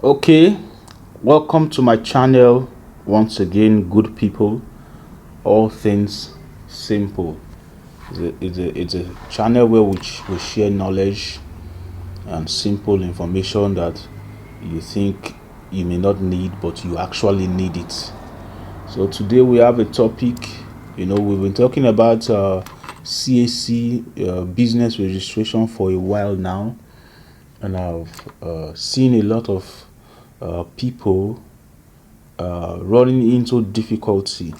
Okay, welcome to my channel once again, good people. All things simple. It's a channel where we share knowledge and simple information that you think you may not need, but you actually need it. So today we have a topic. We've been talking about CAC business registration for a while now, and I've seen a lot of people running into difficulty,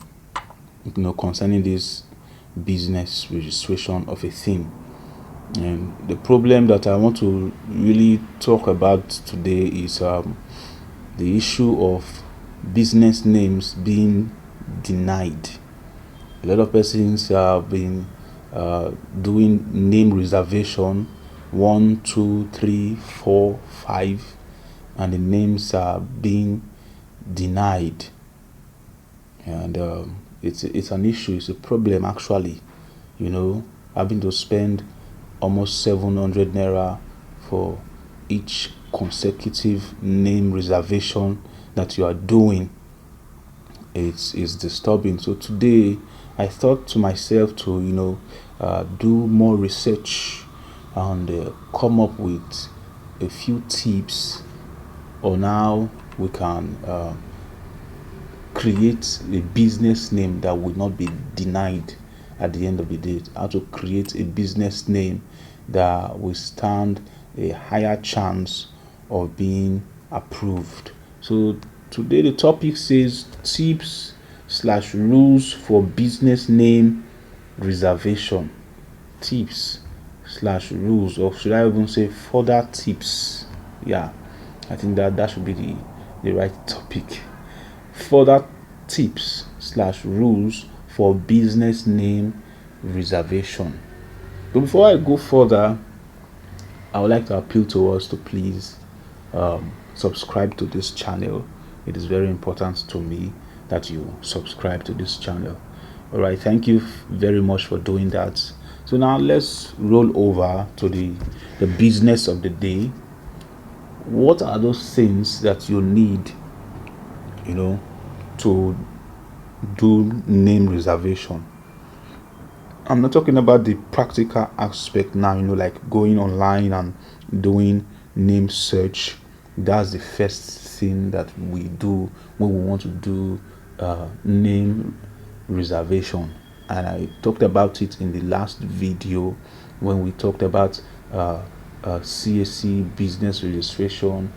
concerning this business registration of a thing. And the problem that I want to really talk about today is the issue of business names being denied. A lot of persons have been doing name reservation, one, two, three, four, five, and the names are being denied. And it's an issue, it's a problem actually. Having to spend almost 700 naira for each consecutive name reservation that you are doing. It's disturbing. So today I thought to myself to do more research and come up with a few tips on how we can create a business name that would not be denied at the end of the day. How to create a business name that will stand a higher chance of being approved. So today the topic says tips slash rules for business name reservation. Tips slash rules, or should I even say further tips? Yeah, I think that should be the right topic. Further tips slash rules for business name reservation. But before I go further, I would like to appeal to us to please subscribe to this channel. It is very important to me that you subscribe to this channel. All right, thank you very much for doing that. So now let's roll over to the business of the day. What are those things that you need, to do name reservation? I'm not talking about the practical aspect now, like going online and doing name search. That's the first thing that we do when we want to do name reservation. And I talked about it in the last video when we talked about CAC business registration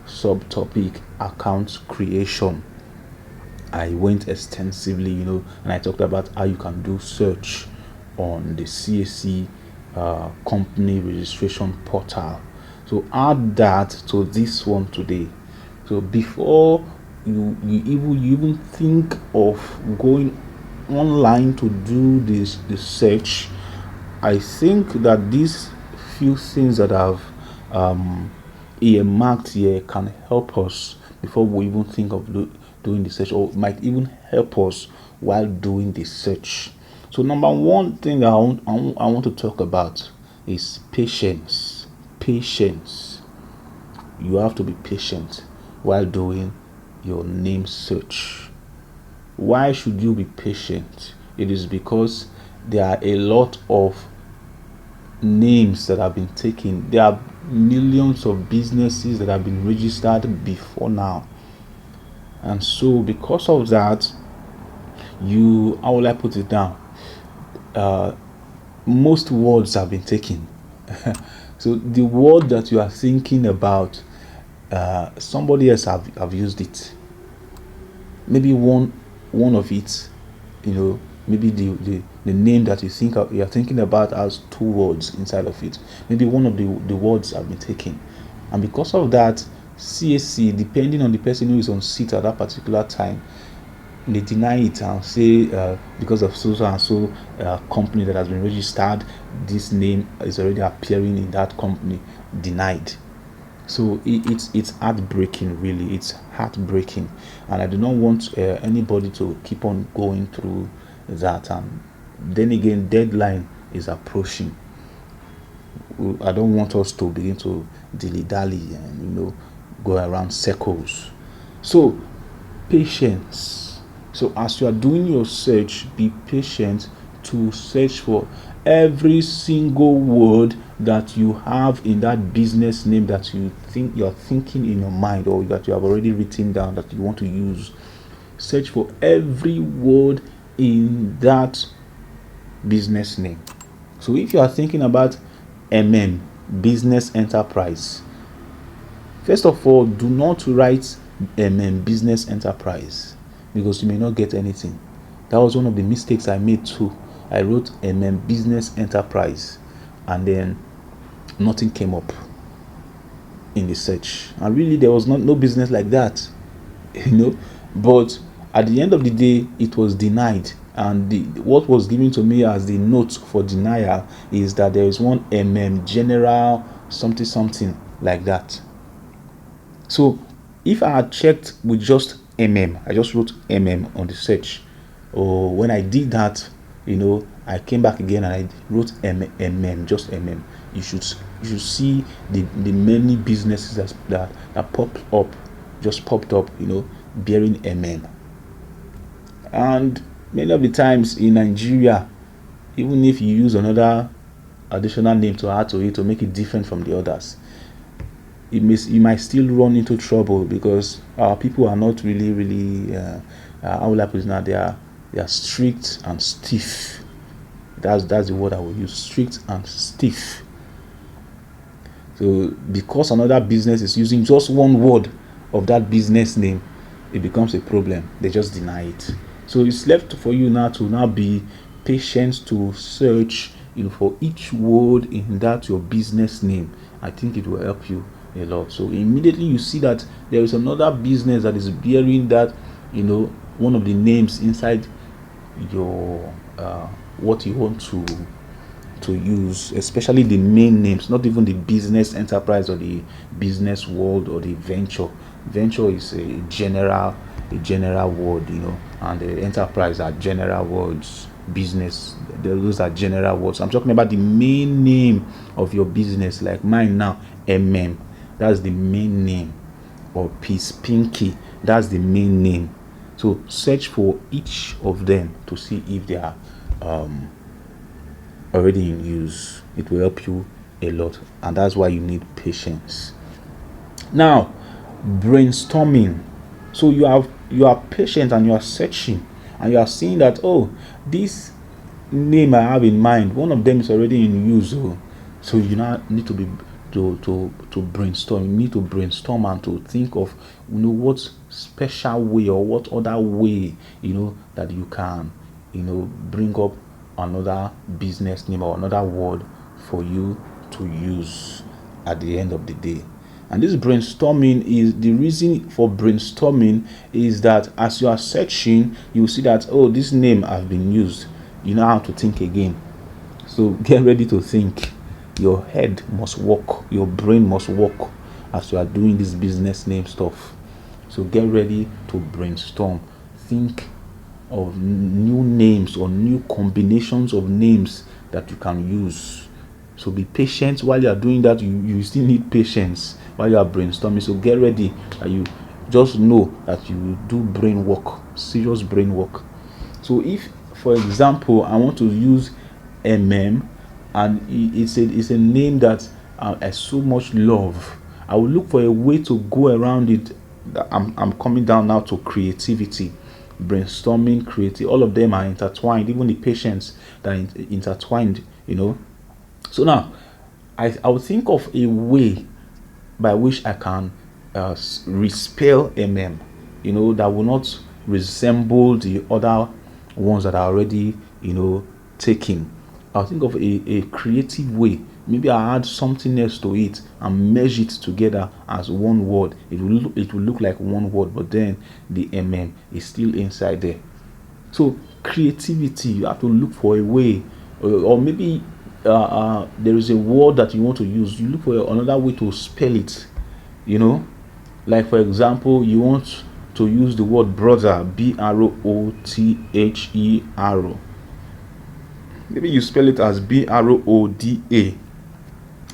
subtopic account creation. I went extensively, and I talked about how you can do search on the CAC company registration portal. So add that to this one today. So before you even think of going online to do the search, I think that these few things that I've earmarked here can help us before we even think of doing the search, or might even help us while doing the search. So number one thing I want to talk about is patience. Patience. You have to be patient while doing your name search. Why should you be patient? It is because there are a lot of names that have been taken. There are millions of businesses that have been registered before now. And so because of that, how will I put it down? Most words have been taken. So the word that you are thinking about, somebody else have used it. Maybe one of it, maybe the name that you are thinking about has two words inside of it. Maybe one of the words have been taken, and because of that, CAC, depending on the person who is on seat at that particular time, they deny it and say because of so and so company that has been registered, this name is already appearing in that company. Denied. So it's heartbreaking, really. It's heartbreaking, and I do not want anybody to keep on going through that. And then again, deadline is approaching. I don't want us to begin to dilly dally and go around circles. So patience. So as you are doing your search, be patient to search for every single word that you have in that business name that you think you're thinking in your mind, or that you have already written down that you want to use. Search for every word in that business name. So if you are thinking about business enterprise, first of all, do not write business enterprise, because you may not get anything. That was one of the mistakes I made too. I wrote business enterprise, and then nothing came up in the search. And really, there was no business like that, But at the end of the day, it was denied. And what was given to me as the note for denial is that there is one general something like that. So if I had checked with just I just wrote on the search. Or when I did that, I came back again and I wrote just You should see the many businesses that popped up, bearing And many of the times in Nigeria, even if you use another additional name to add to it to make it different from the others, you might still run into trouble, because our people are not really how will I put it now, they are strict and stiff. That's the word I will use, strict and stiff. So because another business is using just one word of that business name, it becomes a problem. They just deny it. So it's left for you now to be patient to search for each word in that your business name. I think it will help you a lot. So immediately you see that there is another business that is bearing that, one of the names inside your what you want to use, especially the main names, not even the business enterprise or the business world or the venture. Venture is a general word, and the enterprise are general words. Business, those are general words. I'm talking about the main name of your business, like mine now, that's the main name. Or Peace Pinky, that's the main name. So search for each of them to see if they are already in use. It will help you a lot, and that's why you need patience. Now, brainstorming. So you are patient and you are searching, and you are seeing that, this name I have in mind, one of them is already in use. So you now need to be to brainstorm. You need to brainstorm and to think of what special way or what other way that you can bring up another business name or another word for you to use at the end of the day. And this brainstorming, is the reason for brainstorming is that as you are searching, you see that this name has been used. You know how to think again. So get ready to think. Your head must work, your brain must work as you are doing this business name stuff. So get ready to brainstorm. Think of new names or new combinations of names that you can use. So be patient while you are doing that. You still need patience while you are brainstorming. So get ready. You just know that you do brain work, serious brain work. So if, for example, I want to use and it's a name that I so much love, I will look for a way to go around it. I'm coming down now to creativity, brainstorming, creative. All of them are intertwined. Even the patience that are intertwined. So now I will think of a way by which I can respell that will not resemble the other ones that are already taken. I'll think of a creative way. Maybe I add something else to it and merge it together as one word. It will look like one word, but then the is still inside there. So creativity, you have to look for a way, or maybe there is a word that you want to use. You look for another way to spell it. Like for example, you want to use the word brother, brother. Maybe you spell it as broda.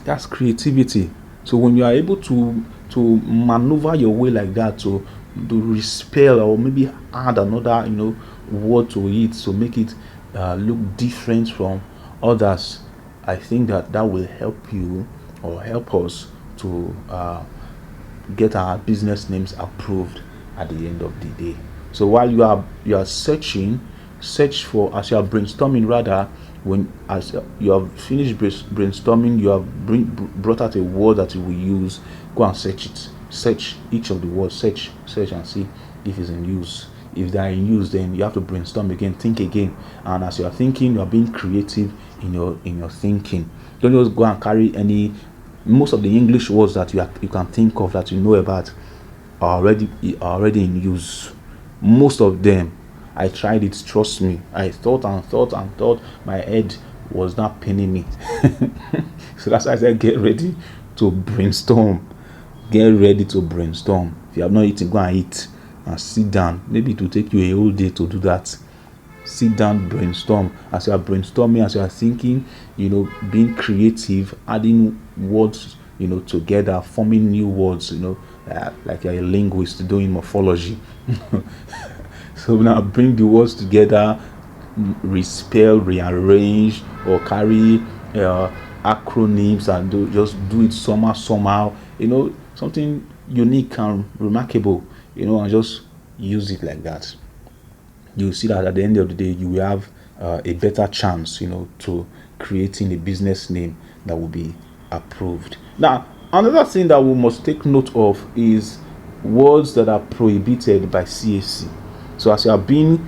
That's creativity. So when you are able to to maneuver your way like that, to respell or maybe add another word to it to make it look different from others, I think that will help you or help us to get our business names approved at the end of the day. So while you are search for, as you are brainstorming rather, when as you have finished brainstorming, you have brought out a word that you will use. Go and search it. Search each of the words. Search and see if it's in use. If they are in use, then you have to brainstorm again, think again, and as you are thinking, you are being creative in your thinking. Don't just go and carry any. Most of the English words that you can think of that you know about are already in use. Most of them, I tried it. Trust me. I thought and thought and thought. My head was not pinning me. So that's why I said, get ready to brainstorm. Get ready to brainstorm. If you have not eaten, go and eat and sit down. Maybe it will take you a whole day to do that. Sit down, brainstorm. As you are brainstorming, as you are thinking, being creative, adding words, together, forming new words, like you're a linguist doing morphology. So now bring the words together, respell, rearrange, or carry acronyms and just do it somehow, something unique and remarkable, and just use it like that. You'll see that at the end of the day, you will have a better chance, to creating a business name that will be approved. Now, another thing that we must take note of is words that are prohibited by CAC. So as you are being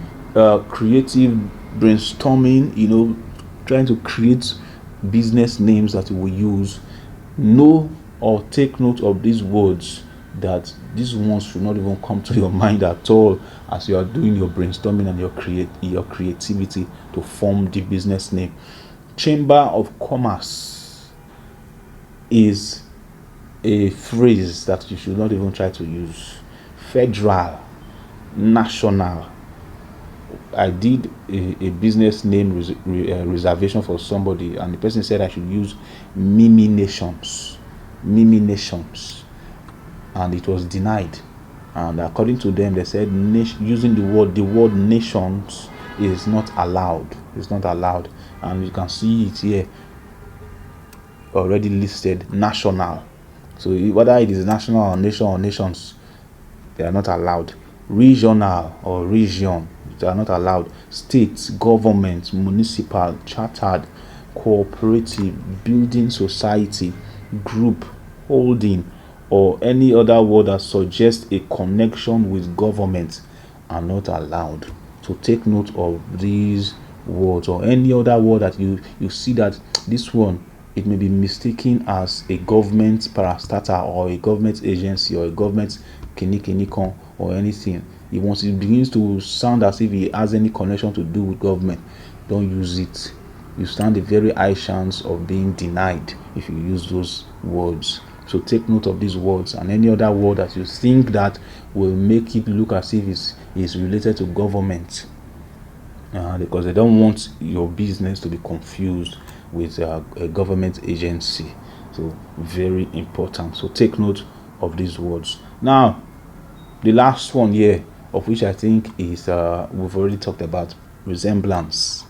creative, brainstorming, trying to create business names that you will use, know or take note of these words, that these ones should not even come to your mind at all as you are doing your brainstorming and your creativity to form the business name. Chamber of Commerce is a phrase that you should not even try to use. Federal, national. I did a business name reservation for somebody, and the person said I should use Mimi Nations, and it was denied. And according to them, they said using the word nations is not allowed. It's not allowed, and you can see it here already listed, national. So whether it is national or nation or nations, they are not allowed. Regional or region, they are not allowed. States, government, municipal, chartered, cooperative, building society, group, holding, or any other word that suggests a connection with government are not allowed. So take note of these words, or any other word that you see that this one, it may be mistaken as a government parastatal or a government agency or a government kinikon or anything. Once it begins to sound as if it has any connection to do with government, don't use it. You stand a very high chance of being denied if you use those words. So take note of these words and any other word that you think that will make it look as if it's related to government, because they don't want your business to be confused with a government agency. So very important. So take note of these words. Now, the last one here, of which I think is we've already talked about, resemblance.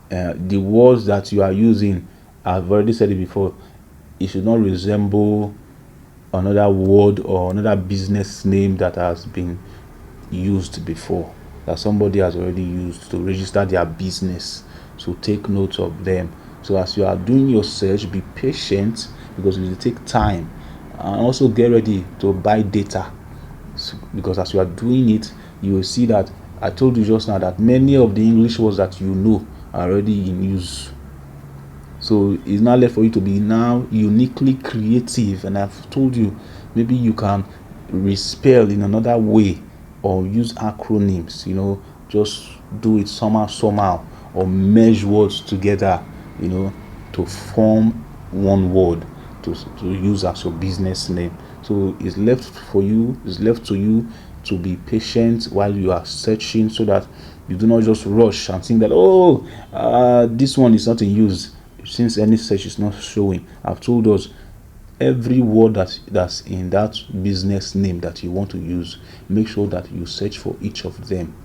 The words that you are using, I've already said it before, it should not resemble another word or another business name that has been used before, that somebody has already used to register their business. So take note of them. So as you are doing your search, be patient, because it will take time, and also get ready to buy data, because as you are doing it, you will see that I told you just now that many of the English words that you know are already in use. So it's not left for you to be now uniquely creative. And I've told you, maybe you can respell in another way or use acronyms, just do it somehow, or merge words together, to form one word to use as your business name. So it's left to you to be patient while you are searching, so that you do not just rush and think that this one is not in use, since any search is not showing. I've told us every word that's in that business name that you want to use, make sure that you search for each of them.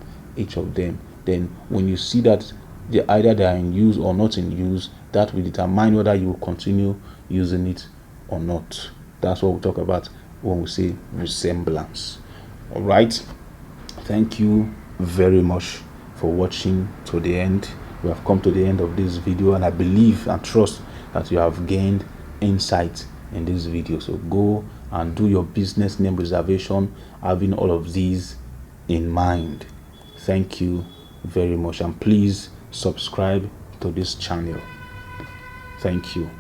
Then when you see that either they are in use or not in use, that will determine whether you will continue using it or not. That's what we talk about when we say resemblance. All right, thank you very much for watching to the end. We have come to the end of this video, and I believe and trust that you have gained insight in this video. So go and do your business name reservation having all of these in mind. Thank you very much, and please subscribe to this channel. Thank you.